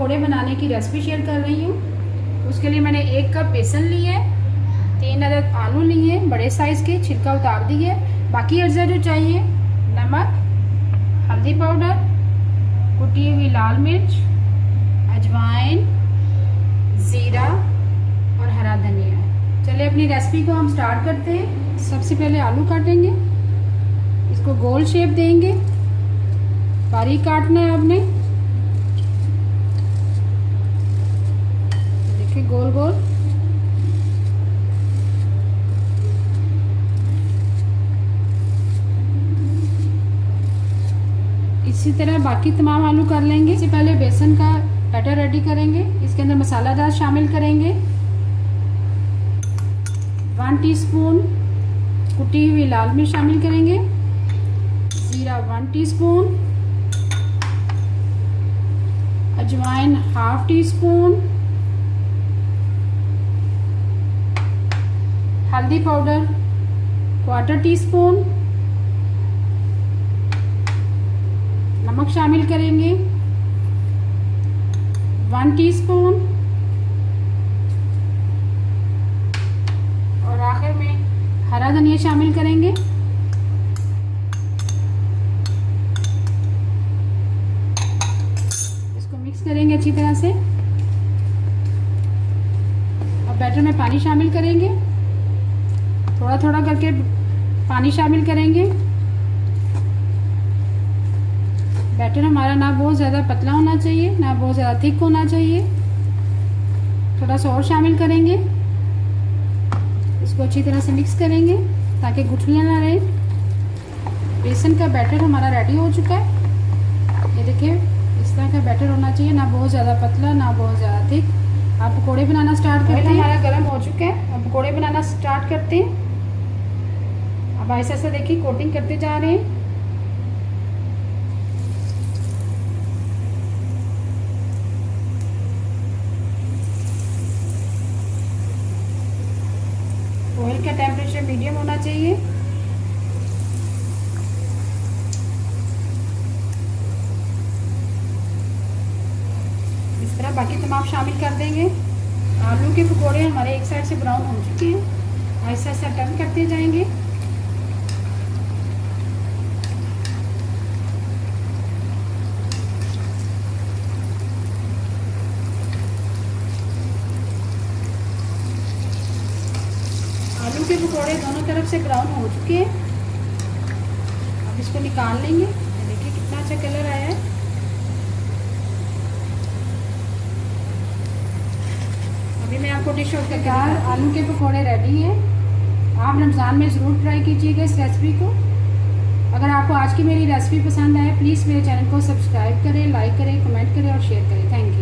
पकोड़े बनाने की रेसिपी शेयर कर रही हूँ। उसके लिए मैंने 1 कप बेसन लिए, 3 अदद आलू लिए बड़े साइज़ के, छिलका उतार दिए। बाकी अज्जा जो चाहिए, नमक, हल्दी पाउडर, कुटी हुई लाल मिर्च, अजवाइन, ज़ीरा और हरा धनिया। चलिए अपनी रेसिपी को हम स्टार्ट करते हैं। सबसे पहले आलू काटेंगे, इसको गोल शेप देंगे, बारीक काटना है आपने, देखिए गोल गोल। इसी तरह बाकी तमाम आलू कर लेंगे। इससे पहले बेसन का बैटर रेडी करेंगे। इसके अंदर मसालादार शामिल करेंगे, 1 टीस्पून कुटी हुई लाल मिर्च शामिल करेंगे, जीरा 1 टीस्पून, अजवाइन 1/2 टीस्पून, हल्दी पाउडर 1/4 टीस्पून, नमक शामिल करेंगे 1 टीस्पून और आखिर में हरा धनिया शामिल करेंगे। इसको मिक्स करेंगे अच्छी तरह से। अब बैटर में पानी शामिल करेंगे, थोड़ा थोड़ा करके पानी शामिल करेंगे। बैटर हमारा ना बहुत ज़्यादा पतला होना चाहिए, ना बहुत ज़्यादा थिक होना चाहिए। थोड़ा सा और शामिल करेंगे, इसको अच्छी तरह से मिक्स करेंगे ताकि गुठलियाँ ना रहे। बेसन का बैटर हमारा रेडी हो चुका है। ये देखिए इस तरह का बैटर होना चाहिए, ना बहुत ज़्यादा पतला ना बहुत ज़्यादा थिक। आप पकौड़े बनाना स्टार्ट करते हैं। हमारा गर्म हो चुका है, अब पकौड़े बनाना स्टार्ट करते हैं। अब ऐसा ऐसा देखिए कोटिंग करते जा रहे हैं। ऑयल का टेम्परेचर मीडियम होना चाहिए। इस तरह बाकी तमाम शामिल कर देंगे। आलू के पकोड़े हमारे एक साइड से ब्राउन हो चुके हैं, ऐसा ऐसा टर्न करते जाएंगे। आलू के पकोड़े दोनों तरफ से ब्राउन हो चुके हैं। अब इसको निकाल लेंगे। देखिए कितना अच्छा कलर आया है। अभी मैं आपको डिश आउट करके आलू के पकोड़े रेडी हैं। आप रमज़ान में ज़रूर ट्राई कीजिएगा इस रेसिपी को। अगर आपको आज की मेरी रेसिपी पसंद आए, प्लीज़ मेरे चैनल को सब्सक्राइब करें, लाइक करें, कमेंट करें और शेयर करें। Thank you.